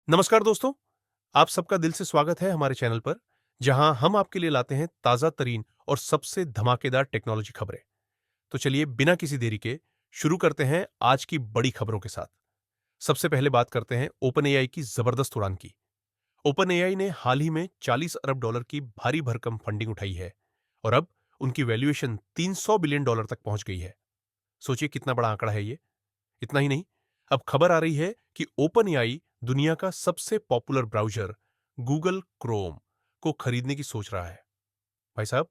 नमस्कार दोस्तों, आप सबका दिल से स्वागत है हमारे चैनल पर, जहां हम आपके लिए लाते हैं ताजा तरीन और सबसे धमाकेदार टेक्नोलॉजी खबरें। तो चलिए बिना किसी देरी के शुरू करते हैं आज की बड़ी खबरों के साथ। सबसे पहले बात करते हैं ओपन एआई की जबरदस्त उड़ान की। ओपन एआई ने हाल ही में 40 अरब डॉलर की भारी भरकम फंडिंग उठाई है और अब उनकी वैल्यूएशन 300 बिलियन डॉलर तक पहुंच गई है। सोचिए कितना बड़ा आंकड़ा है ये। इतना ही नहीं, अब खबर आ रही है कि ओपन एआई दुनिया का सबसे पॉपुलर ब्राउज़र गूगल क्रोम को खरीदने की सोच रहा है। भाई साहब,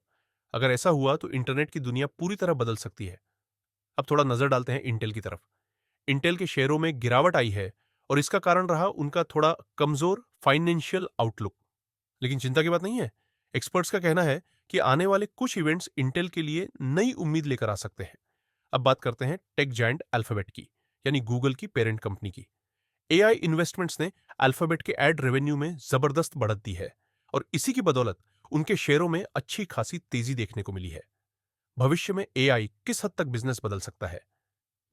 अगर ऐसा हुआ तो इंटरनेट की दुनिया पूरी तरह बदल सकती है। अब थोड़ा नजर डालते हैं इंटेल की तरफ। इंटेल के शेयरों में गिरावट आई है और इसका कारण रहा उनका थोड़ा कमजोर फाइनेंशियल आउटलुक। लेकिन चिंता की बात नहीं है। एक्सपर्ट्स का कहना है कि आने वाले कुछ इवेंट्स इंटेल के लिए नई उम्मीद लेकर आ सकते हैं। अब बात करते हैं टेक जायंट अल्फाबेट की, यानी गूगल की पेरेंट कंपनी की। एआई इन्वेस्टमेंट्स ने अल्फाबेट के एड रेवेन्यू में जबरदस्त बढ़त दी है और इसी की बदौलत उनके शेयरों में अच्छी खासी तेजी देखने को मिली है। भविष्य में एआई किस हद तक बिजनेस बदल सकता है,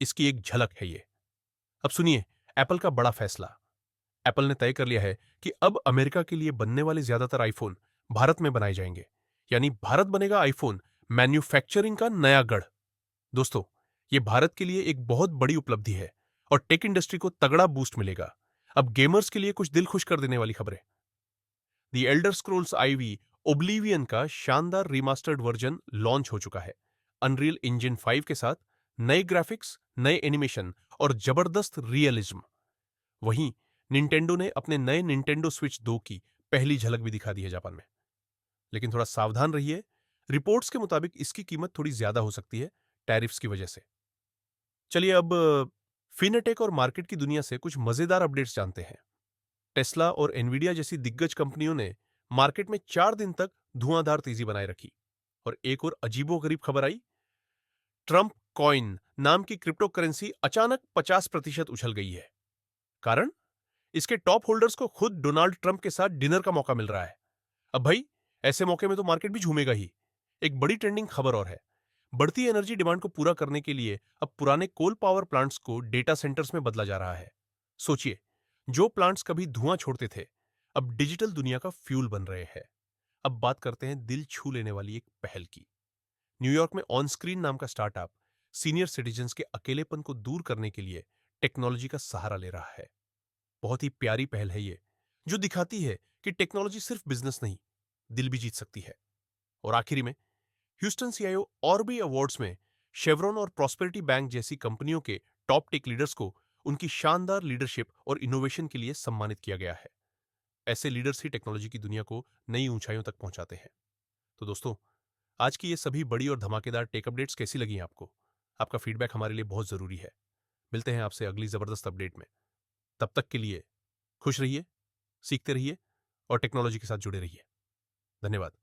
इसकी एक झलक है ये। अब सुनिए, एप्पल का बड़ा फैसला। एप्पल ने तय कर लिया है कि अब अमेरिका के लिए बनने वाले ज्यादातर आईफोन भारत में बनाए जाएंगे, यानी भारत बनेगा आईफोन मैन्युफैक्चरिंग का नया गढ़। दोस्तों, ये भारत के लिए एक बहुत बड़ी उपलब्धि है और टेक इंडस्ट्री को तगड़ा बूस्ट मिलेगा। अब गेमर्स के लिए कुछ दिल खुश कर देने वाली खबरें। The elder scrolls IV oblivion का शानदार रिमास्टर्ड वर्जन लॉन्च हो चुका है। अनरियल इंजन 5 के साथ नए ग्राफिक्स, नए एनिमेशन और जबरदस्त रियलिज्म। वहीं निंटेंडो ने अपने नए निंटेंडो स्विच 2 की पहली झलक भी दिखा दी है जापान में। लेकिन थोड़ा सावधान रहिए, रिपोर्ट्स के मुताबिक इसकी कीमत थोड़ी ज्यादा हो सकती है, टैरिफ्स की वजह से। चलिए अब फिनटेक और मार्केट की दुनिया से कुछ मजेदार अपडेट्स जानते हैं। टेस्ला और एनवीडिया जैसी दिग्गज कंपनियों ने मार्केट में 4 दिन तक धुआंधार तेजी बनाए रखी। और एक और अजीबोगरीब खबर आई। ट्रंप कॉइन नाम की क्रिप्टो करेंसी अचानक 50% उछल गई है। कारण, इसके टॉप होल्डर्स को खुद डोनाल्ड ट्रंप के साथ डिनर का मौका मिल रहा है। अब भाई, ऐसे मौके में तो मार्केट भी झूमेगा ही। एक बड़ी ट्रेंडिंग खबर और है। बढ़ती एनर्जी डिमांड को पूरा करने के लिए अब पुराने कोल पावर प्लांट्स को डेटा सेंटर्स में बदला जा रहा है। सोचिए, जो प्लांट्स कभी धुआं छोड़ते थे, अब डिजिटल दुनिया का फ्यूल बन रहे हैं। अब बात करते हैं दिल छू लेने वाली एक पहल की। न्यूयॉर्क में ऑन स्क्रीन नाम का स्टार्टअप सीनियर सिटीजन्स के अकेलेपन को दूर करने के लिए टेक्नोलॉजी का सहारा ले रहा है। बहुत ही प्यारी पहल है ये, जो दिखाती है कि टेक्नोलॉजी सिर्फ बिजनेस नहीं, दिल भी जीत सकती है। और आखिरी में, ह्यूस्टन सीआईओ ऑर्बी अवार्ड्स में शेवरॉन और प्रॉस्पेरिटी बैंक जैसी कंपनियों के टॉप टेक लीडर्स को उनकी शानदार लीडरशिप और इनोवेशन के लिए सम्मानित किया गया है। ऐसे लीडर्स ही टेक्नोलॉजी की दुनिया को नई ऊंचाइयों तक पहुंचाते हैं। तो दोस्तों, आज की ये सभी बड़ी और धमाकेदार टेक अपडेट्स कैसी लगी आपको? आपका फीडबैक हमारे लिए बहुत जरूरी है। मिलते हैं आपसे अगली जबरदस्त अपडेट में। तब तक के लिए खुश रहिए, सीखते रहिए और टेक्नोलॉजी के साथ जुड़े रहिए। धन्यवाद।